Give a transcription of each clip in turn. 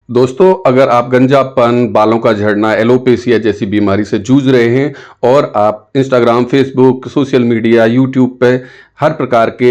दोस्तों, अगर आप गंजापन, बालों का झड़ना, एलोपेशिया जैसी बीमारी से जूझ रहे हैं और आप Instagram, Facebook, social media, YouTube पे हर प्रकार के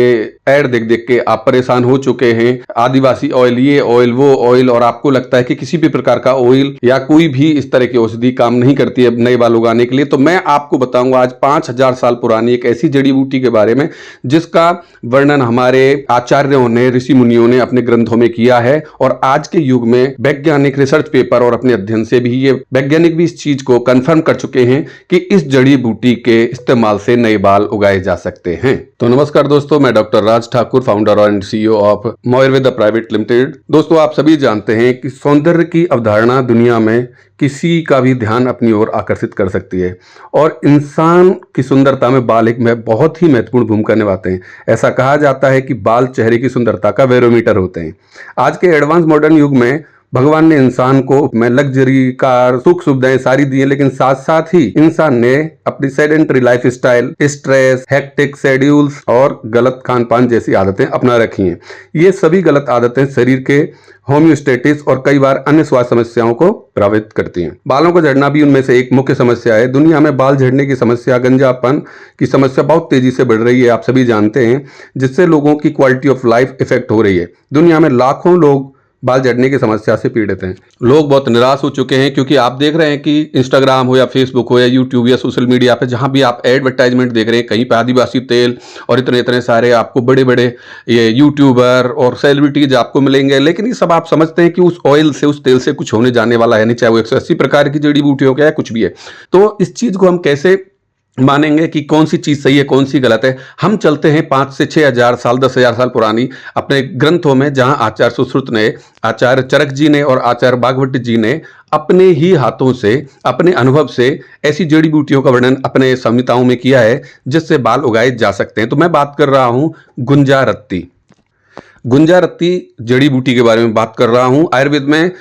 ऐड देख देख के आप परेशान हो चुके हैं, आदिवासी ऑयल, ये ऑयल, वो ऑयल, और आपको लगता है कि किसी भी प्रकार का ऑयल या कोई भी इस तरह की औषधि काम नहीं करती है नए बाल उगाने के लिए, तो मैं आपको बताऊंगा आज 5000 साल पुरानी एक ऐसी जड़ी बूटी के बारे में जिसका वर्णन हमारे आचार्यों ने, ऋषि मुनियों ने अपने ग्रंथों में किया है। और आज के युग में वैज्ञानिक रिसर्च पेपर और अपने अध्ययन से भी ये वैज्ञानिक भी इस चीज को कंफर्म कर चुके हैं कि इस जड़ी बूटी के इस्तेमाल से नए बाल उगाए जा सकते हैं। तो नमस्कार दोस्तों, मैं doctor Raj Thakur, founder and CEO of Moyarveda private limited. दोस्तों, आप सभी जानते हैं कि सौंदर्य की अवधारणा दुनिया में किसी का भी ध्यान अपनी ओर आकर्षित कर सकती है और इंसान की सुंदरता में बाल एक बहुत ही महत्वपूर्ण भूमिका निभाते हैं। ऐसा कहा जाता है कि बाल चेहरे की सुंदरता का बैरोमीटर होते हैं। आज के एडवांस मॉडर्न युग में भगवान ने इंसान को लग्जरी, कार, सुख सुविधाएं सारी दी है, लेकिन साथ साथ ही इंसान ने अपनी sedentary life style, stress, hectic schedules और गलत खान पान जैसी आदतें अपना रखी हैं। ये सभी गलत आदतें शरीर के होम्योस्टेटिस और कई बार अन्य स्वास्थ्य समस्याओं को प्रभावित करती हैं। बालों का झड़ना भी उनमें से एक मुख्य समस्या है। दुनिया में बाल झड़ने की समस्या, गंजापन की समस्या बहुत तेजी से बढ़ रही है, आप सभी जानते हैं, जिससे लोगों की क्वालिटी ऑफ लाइफ इफेक्ट हो रही है। दुनिया में लाखों लोग बाल झड़ने की समस्या से पीड़ित हैं। लोग बहुत निराश हो चुके हैं क्योंकि आप देख रहे हैं कि इंस्टाग्राम हो या फेसबुक हो या यूट्यूब या सोशल मीडिया पे जहां भी आप एडवर्टाइजमेंट देख रहे हैं, कहीं पे आदिवासी तेल और इतने इतने सारे आपको बड़े बड़े ये यूट्यूबर और सेलिब्रिटीज आपको मिलेंगे, लेकिन ये सब आप समझते हैं कि उस ऑयल से, उस तेल से कुछ होने जाने वाला है नहीं, चाहे वो 180 प्रकार की जड़ी बूटियों का या कुछ भी है। तो इस चीज को हम कैसे मानेंगे कि कौन सी चीज सही है, कौन सी गलत है? हम चलते हैं 5 से 6000 साल, 10,000 साल पुरानी अपने ग्रंथों में, जहां आचार्य सुश्रुत ने, आचार्य चरक जी ने और आचार्य बागभट्ट जी ने अपने ही हाथों से, अपने अनुभव से ऐसी जड़ी बूटियों का वर्णन अपने संहिताओं में किया है जिससे बाल उगाए जा सकते हैं। तो मैं बात कर रहा हूं गुंजारत्ती। गुंजारत्ती जड़ी बूटी के बारे में बात कर रहा हूं। आयुर्वेद में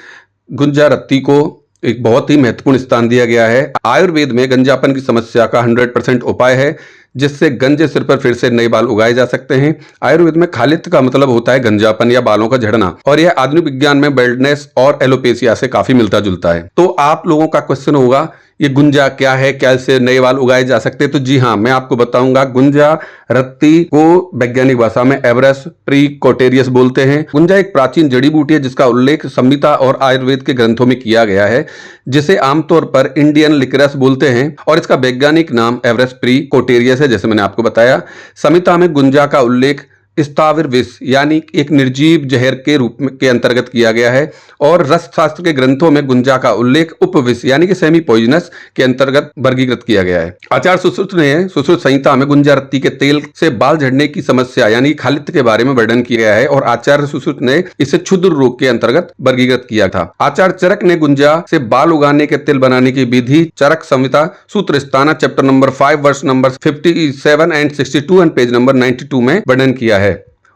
गुंजारत्ती को एक बहुत ही महत्वपूर्ण स्थान दिया गया है। आयुर्वेद में गंजापन की समस्या का 100% उपाय है जिससे गंजे सिर पर फिर से नए बाल उगाए जा सकते हैं। आयुर्वेद में खालित्य का मतलब होता है गंजापन या बालों का झड़ना, और यह आधुनिक विज्ञान में बेल्डनेस और एलोपेशिया से काफी मिलता जुलता है। तो आप लोगों का क्वेश्चन होगा, ये गुंजा क्या है, क्या इससे नए बाल उगाए जा सकते हैं? तो जी हाँ, मैं आपको बताऊंगा। गुंजा रत्ती को वैज्ञानिक भाषा में एवरेस प्रीकोटेरियस बोलते हैं। गुंजा एक प्राचीन जड़ी बूटी है जिसका उल्लेख संहिता और आयुर्वेद के ग्रंथों में किया गया है, जिसे आमतौर पर इंडियन लिकरस बोलते हैं, और इसका वैज्ञानिक नाम एवरेस प्रीकोटेरियस है, जैसे मैंने आपको बताया। संहिता में गुंजा का उल्लेख स्थावर विष यानी एक निर्जीव जहर के रूप में के अंतर्गत किया गया है, और रस शास्त्र के ग्रंथों में गुंजा का उल्लेख उपविष यानी कि सेमी पॉइजनस के अंतर्गत वर्गीकृत किया गया है। आचार्य सुश्रुत ने सुश्रुत संहिता में गुंजारत्ती के तेल से बाल झड़ने की समस्या यानी खालित्य के बारे में वर्णन किया गया है, और आचार्य सुश्रुत ने इसे क्षुद्र रोग के अंतर्गत वर्गीकृत किया था। आचार्य चरक ने गुंजा से बाल उगाने के तेल बनाने की विधि चरक संहिता सूत्र स्थाना चैप्टर नंबर 5 वर्ष number 57 and 62 and page number 92 में वर्णन किया है।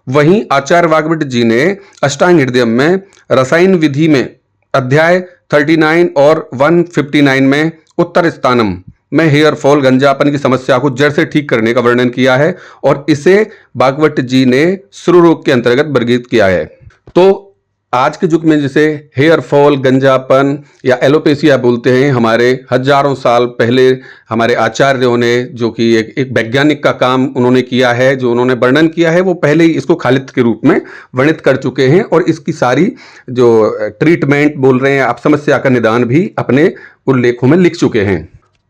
वहीं आचार्य वाग्भट जी ने अष्टांग हृदय में रसायन विधि में अध्याय 39 और 159 में उत्तर स्थानम में हेयर फॉल, गंजापन की समस्या को जड़ से ठीक करने का वर्णन किया है, और इसे वाग्भट जी ने श्रू रोग के अंतर्गत वर्गीकृत किया है। तो आज के युग में जिसे हेयर फॉल, गंजापन या एलोपेशिया बोलते हैं, हमारे हजारों साल पहले हमारे आचार्यों ने, जो कि एक वैज्ञानिक का काम उन्होंने किया है, जो उन्होंने वर्णन किया है, वो पहले ही इसको खालित्य के रूप में वर्णित कर चुके हैं, और इसकी सारी जो ट्रीटमेंट बोल रहे हैं आप, समस्या का निदान भी अपने उल्लेखों में लिख चुके हैं।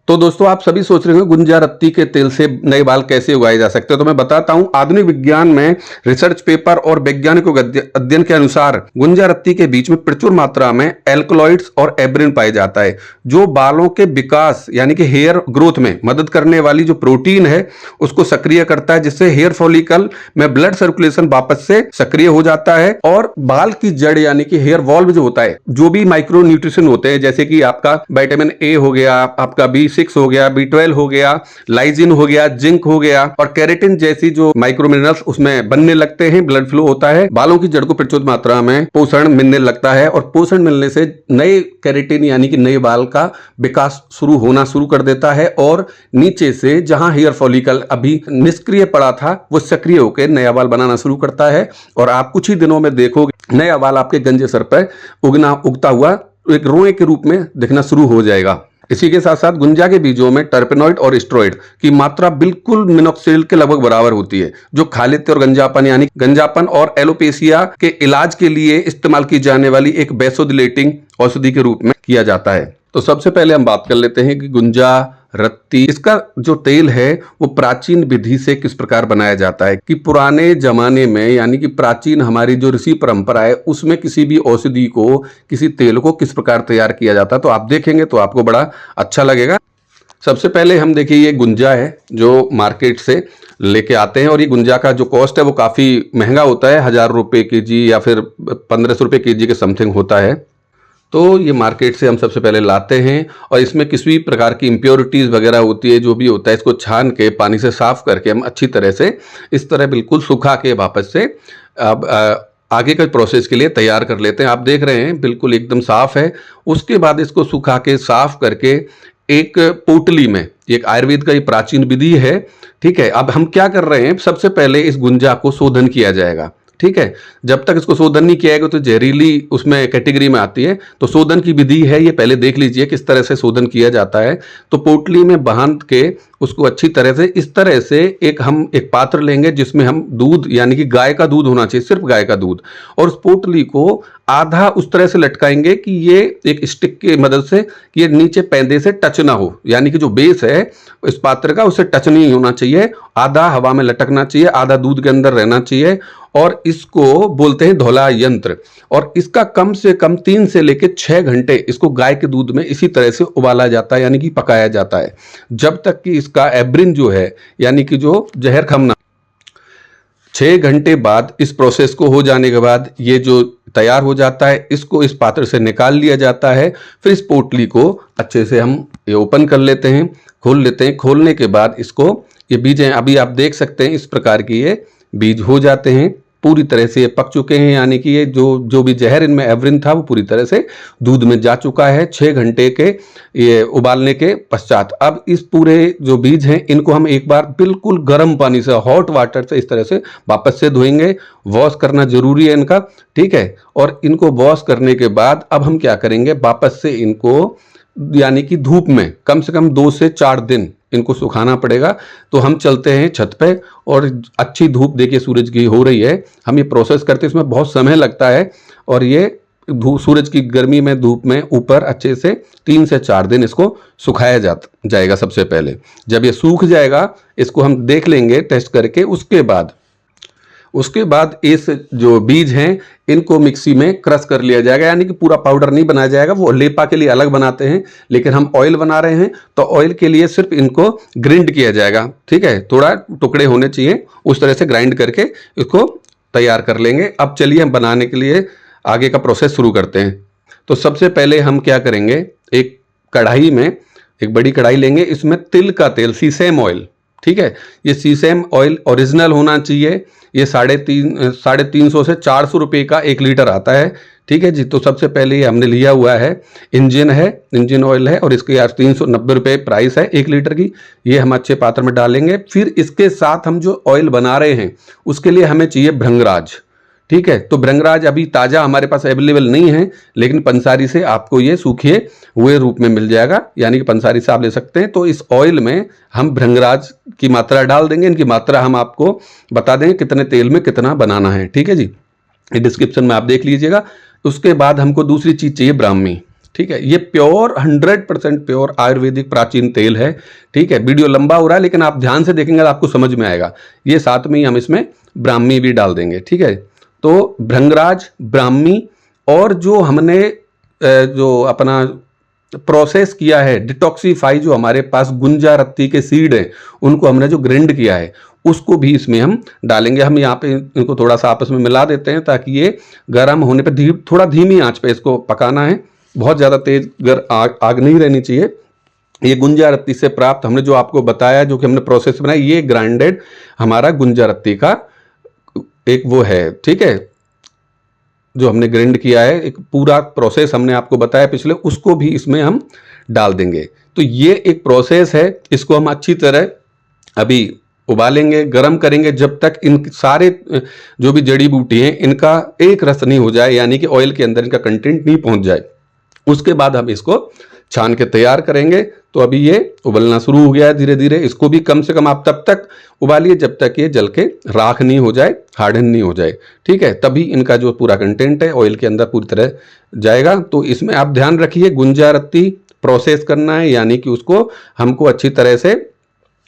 तो दोस्तों, आप सभी सोच रहे हो गुंजारत्ती के तेल से नए बाल कैसे उगाए जा सकते हैं, तो मैं बताता हूं। आधुनिक विज्ञान में रिसर्च पेपर और वैज्ञानिकों के अध्ययन के अनुसार गुंजारत्ती के बीच में प्रचुर मात्रा में एल्कलॉइड्स और एब्रिन पाया जाता है, जो बालों के विकास यानी कि हेयर ग्रोथ में मदद करने वाली जो प्रोटीन है उसको सक्रिय करता है, जिससे हेयर फॉलिकल में ब्लड सर्कुलेशन वापस से सक्रिय हो जाता है, और बाल की जड़ यानी कि हेयर वॉल्व जो होता है, जो भी माइक्रो न्यूट्रिशन होते हैं, जैसे कि आपका विटामिन ए हो गया, आपका B6 B6 हो गया, B12 हो गया, लाइजिन हो गया, जिंक हो गया और केराटिन जैसी जो माइक्रो मिनरल्स उसमें बनने लगते हैं, ब्लड फ्लो होता है, बालों की जड़ को प्रचुर मात्रा में पोषण मिलने लगता है और पोषण मिलने से नए केराटिन यानी कि नए बाल का विकास शुरू कर देता है और नीचे से जहां हेयर फॉलिकल अभी निष्क्रिय पड़ा था वो सक्रिय होकर नया बाल बनाना शुरू करता है और आप कुछ ही दिनों में देखोगे नया बाल आपके गंजे सर पर उगता हुआ एक रोए के रूप में दिखना शुरू हो जाएगा। इसी के साथ साथ गुंजा के बीजों में टर्पेनॉइड और स्टेरॉइड की मात्रा बिल्कुल मिनोक्सिडिल के लगभग बराबर होती है, जो खालित्य और गंजापन यानी गंजापन और एलोपेशिया के इलाज के लिए इस्तेमाल की जाने वाली एक वैसोडिलेटिंग औषधि के रूप में किया जाता है। तो सबसे पहले हम बात कर लेते हैं कि गुंजा रत्ती, इसका जो तेल है वो प्राचीन विधि से किस प्रकार बनाया जाता है कि पुराने जमाने में यानी कि प्राचीन हमारी जो ऋषि परंपरा है उसमें किसी भी औषधि को, किसी तेल को किस प्रकार तैयार किया जाता है, तो आप देखेंगे तो आपको बड़ा अच्छा लगेगा। सबसे पहले हम देखिए ये गुंजा है जो मार्केट से लेके आते हैं और ये गुंजा का जो कॉस्ट है वो काफ़ी महंगा होता है, 1000 रुपये केजी या फिर 1500 रुपये केजी के समथिंग होता है। तो ये मार्केट से हम सबसे पहले लाते हैं और इसमें किसी भी प्रकार की इम्प्योरिटीज़ वगैरह होती है, जो भी होता है इसको छान के पानी से साफ़ करके हम अच्छी तरह से इस तरह बिल्कुल सुखा के वापस से अब आगे के प्रोसेस के लिए तैयार कर लेते हैं। आप देख रहे हैं बिल्कुल एकदम साफ़ है। उसके बाद इसको सुखा के साफ़ करके एक पोटली में, एक आयुर्वेद का ये प्राचीन विधि है, ठीक है। अब हम क्या कर रहे हैं, सबसे पहले इस गुंजा को शोधन किया जाएगा, ठीक है। जब तक इसको शोधन नहीं किया जाएगा तो जहरीली उसमें कैटेगरी में आती है, तो शोधन की विधि है ये, पहले देख लीजिए किस तरह से शोधन किया जाता है। तो पोटली में बांध के उसको अच्छी तरह से इस तरह से हम एक पात्र लेंगे जिसमें हम दूध यानी कि गाय का दूध होना चाहिए, सिर्फ गाय का दूध, और उस पोटली को आधा उस तरह से लटकाएंगे कि ये एक स्टिक की मदद से ये नीचे पैंदे से टच ना हो, यानी कि जो बेस है इस पात्र का उससे टच नहीं होना चाहिए, आधा हवा में लटकना चाहिए, आधा दूध के अंदर रहना चाहिए। और इसको बोलते हैं धौला यंत्र। और इसका कम से कम 3 से लेकर 6 घंटे इसको गाय के दूध में इसी तरह से उबाला जाता है, यानी कि पकाया जाता है, जब तक कि इसका एब्रिन जो है यानी कि जो जहर खमना। 6 घंटे बाद इस प्रोसेस को हो जाने के बाद ये जो तैयार हो जाता है, इसको इस पात्र से निकाल लिया जाता है। फिर इस पोटली को अच्छे से हम ये ओपन कर लेते हैं, खोल लेते हैं। खोलने के बाद इसको ये बीज हैं, अभी आप देख सकते हैं इस प्रकार की ये बीज हो जाते हैं, पूरी तरह से ये पक चुके हैं, यानी कि ये जो भी जहर इनमें एवरिन था वो पूरी तरह से दूध में जा चुका है 6 घंटे के ये उबालने के पश्चात। अब इस पूरे जो बीज हैं इनको हम एक बार बिल्कुल गर्म पानी से, हॉट वाटर से इस तरह से वापस से धोएंगे। वॉश करना जरूरी है इनका, ठीक है। और इनको वॉश करने के बाद अब हम क्या करेंगे, वापस से इनको यानी कि धूप में कम से कम 2 से 4 दिन इनको सुखाना पड़ेगा। तो हम चलते हैं छत पे और अच्छी धूप, देखिए सूरज की हो रही है, हम ये प्रोसेस करते हैं, इसमें बहुत समय लगता है और ये सूरज की गर्मी में धूप में ऊपर अच्छे से 3 से 4 दिन इसको सुखाया जाएगा। सबसे पहले जब ये सूख जाएगा इसको हम देख लेंगे टेस्ट करके। उसके बाद इस जो बीज हैं इनको मिक्सी में क्रश कर लिया जाएगा, यानी कि पूरा पाउडर नहीं बनाया जाएगा, वो लेपा के लिए अलग बनाते हैं, लेकिन हम ऑयल बना रहे हैं तो ऑयल के लिए सिर्फ इनको ग्राइंड किया जाएगा, ठीक है। थोड़ा टुकड़े होने चाहिए, उस तरह से ग्राइंड करके इसको तैयार कर लेंगे। अब चलिए हम बनाने के लिए आगे का प्रोसेस शुरू करते हैं। तो सबसे पहले हम क्या करेंगे, एक कढ़ाई में, एक बड़ी कढ़ाई लेंगे, इसमें तिल का तेल, सीसेम ऑयल, ठीक है। ये सीसेम ऑयल ओरिजिनल होना चाहिए। ये 350 से 400 रुपये का 1 लीटर आता है, ठीक है जी। तो सबसे पहले ये हमने लिया हुआ है, इंजन ऑयल है और इसके 390 रुपये प्राइस है 1 लीटर की। ये हम अच्छे पात्र में डालेंगे। फिर इसके साथ हम जो ऑयल बना रहे हैं उसके लिए हमें चाहिए भृंगराज, ठीक है। तो भृंगराज अभी ताज़ा हमारे पास अवेलेबल नहीं है, लेकिन पंसारी से आपको ये सूखे हुए रूप में मिल जाएगा, यानी कि पंसारी से आप ले सकते हैं। तो इस ऑयल में हम भृंगराज की मात्रा डाल देंगे। इनकी मात्रा हम आपको बता देंगे कितने तेल में कितना बनाना है, ठीक है जी। ये डिस्क्रिप्शन में आप देख लीजिएगा। उसके बाद हमको दूसरी चीज़ चाहिए ब्राह्मी, ठीक है। ये प्योर 100% प्योर आयुर्वेदिक प्राचीन तेल है, ठीक है। वीडियो लंबा हो रहा है लेकिन आप ध्यान से देखेंगे तो आपको समझ में आएगा। ये साथ में ही हम इसमें ब्राह्मी भी डाल देंगे, ठीक है। तो भृंगराज, ब्राह्मी और जो हमने जो अपना प्रोसेस किया है डिटॉक्सीफाई, जो हमारे पास गुंजा रत्ती के सीड हैं उनको हमने जो ग्राइंड किया है उसको भी इसमें हम डालेंगे। हम यहाँ पे इनको थोड़ा सा आपस में मिला देते हैं ताकि ये गर्म होने पे थोड़ा धीमी आंच पे इसको पकाना है, बहुत ज़्यादा तेज आग नहीं रहनी चाहिए। ये गुंजारत्ती से प्राप्त हमने जो आपको बताया, जो कि हमने प्रोसेस बनाया, ये ग्राइंडेड हमारा गुंजारत्ती का एक वो है, ठीक है, जो हमने ग्राइंड किया है, एक पूरा प्रोसेस हमने आपको बताया पिछले, उसको भी इसमें हम डाल देंगे। तो ये एक प्रोसेस है, इसको हम अच्छी तरह अभी उबालेंगे, गर्म करेंगे, जब तक इन सारे जो भी जड़ी बूटी हैं इनका एक रस नहीं हो जाए, यानी कि ऑयल के अंदर इनका कंटेंट नहीं पहुंच जाए। उसके बाद हम इसको छान के तैयार करेंगे। तो अभी ये उबलना शुरू हो गया है धीरे धीरे। इसको भी कम से कम आप तब तक उबालिए जब तक ये जल के राख नहीं हो जाए, हार्डन नहीं हो जाए, ठीक है, तभी इनका जो पूरा कंटेंट है ऑयल के अंदर पूरी तरह जाएगा। तो इसमें आप ध्यान रखिए, गुंजारत्ती प्रोसेस करना है, यानी कि उसको हमको अच्छी तरह से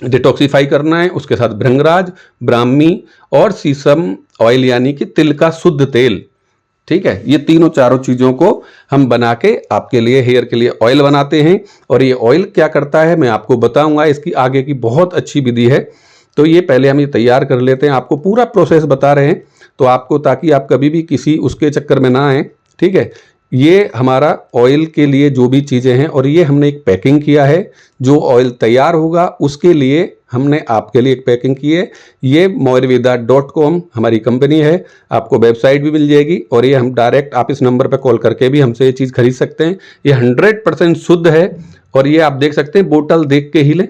डिटॉक्सिफाई करना है। उसके साथ भृंगराज, ब्राह्मी और सीसम ऑयल, यानी कि तिल का शुद्ध तेल, ठीक है, ये तीनों चारों चीज़ों को हम बना के आपके लिए, हेयर के लिए ऑयल बनाते हैं। और ये ऑयल क्या करता है मैं आपको बताऊंगा, इसकी आगे की बहुत अच्छी विधि है। तो ये पहले हम ये तैयार कर लेते हैं, आपको पूरा प्रोसेस बता रहे हैं तो आपको, ताकि आप कभी भी किसी उसके चक्कर में ना आए, ठीक है। ये हमारा ऑयल के लिए जो भी चीज़ें हैं, और ये हमने एक पैकिंग किया है, जो ऑयल तैयार होगा उसके लिए हमने आपके लिए एक पैकिंग की है। ये moirveda.com हमारी कंपनी है, आपको वेबसाइट भी मिल जाएगी, और ये हम डायरेक्ट आप इस नंबर पर कॉल करके भी हमसे ये चीज़ खरीद सकते हैं। ये 100% शुद्ध है, और ये आप देख सकते हैं, बोतल देख के ही लें,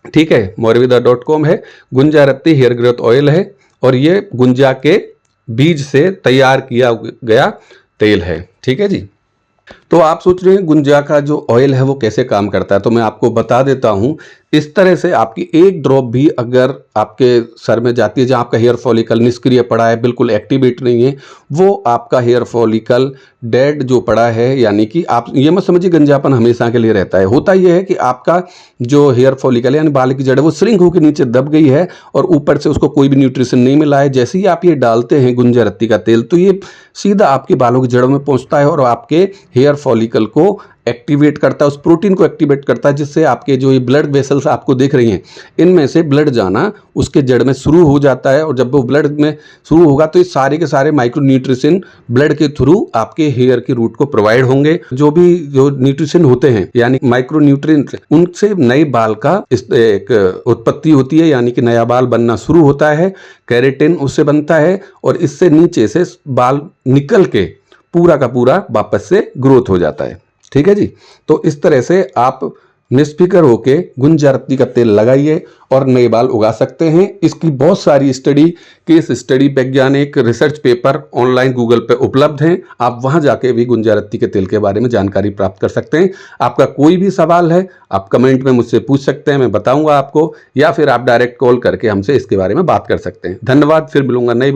ठीक है। moirveda.com है, गुंजारत्ती हेयर ग्रोथ ऑयल है, और ये गुंजा के बीज से तैयार किया गया तेल है, ठीक है जी। तो आप सोच रहे हैं गुंजा का जो ऑयल है वो कैसे काम करता है, तो मैं आपको बता देता हूं। इस तरह से आपकी एक ड्रॉप भी अगर आपके सर में जाती है, जहां आपका हेयर फॉलिकल निष्क्रिय पड़ा है, बिल्कुल एक्टिवेट नहीं है, वो आपका हेयर फॉलिकल डेड जो पड़ा है, यानी कि आप ये मत समझिए गंजापन हमेशा के लिए रहता है। होता यह है कि आपका जो हेयर फॉलिकल है, यानी बाल की जड़ है, वो श्रिंक होकर नीचे दब गई है, और ऊपर से उसको कोई भी न्यूट्रिशन नहीं मिला है। जैसे ही आप ये डालते हैं गुंजारत्ती का तेल, तो ये सीधा आपके बालों की जड़ों में पहुंचता है, और आपके हेयर फॉलिकल को एक्टिवेट करता है, उस प्रोटीन को एक्टिवेट करता है, जिससे आपके जो ये ब्लड वेसल्स आपको दिख रही हैं, इनमें से ब्लड जाना उसके जड़ में शुरू हो जाता है। और जब वो ब्लड में शुरू होगा तो ये सारे के सारे माइक्रो न्यूट्रिशन ब्लड के थ्रू आपके हेयर की रूट को प्रोवाइड होंगे। जो न्यूट्रिशन होते हैं, यानी माइक्रो न्यूट्रिएंट्स, उनसे नए बाल का एक उत्पत्ति होती है, यानी कि नया बाल बनना शुरू होता है। केराटिन उससे बनता है, और इससे नीचे से बाल निकल के पूरा का पूरा वापस से ग्रोथ हो जाता है, ठीक है जी। तो इस तरह से आप निष्फिक्र होके गुंजारत्ती का तेल लगाइए और नए बाल उगा सकते हैं। इसकी बहुत सारी स्टडी, केस स्टडी, वैज्ञानिक रिसर्च पेपर ऑनलाइन गूगल पे उपलब्ध हैं। आप वहां जाके भी गुंजारत्ती के तेल के बारे में जानकारी प्राप्त कर सकते हैं। आपका कोई भी सवाल है आप कमेंट में मुझसे पूछ सकते हैं, मैं बताऊंगा आपको, या फिर आप डायरेक्ट कॉल करके हमसे इसके बारे में बात कर सकते हैं। धन्यवाद, फिर मिलूंगा नई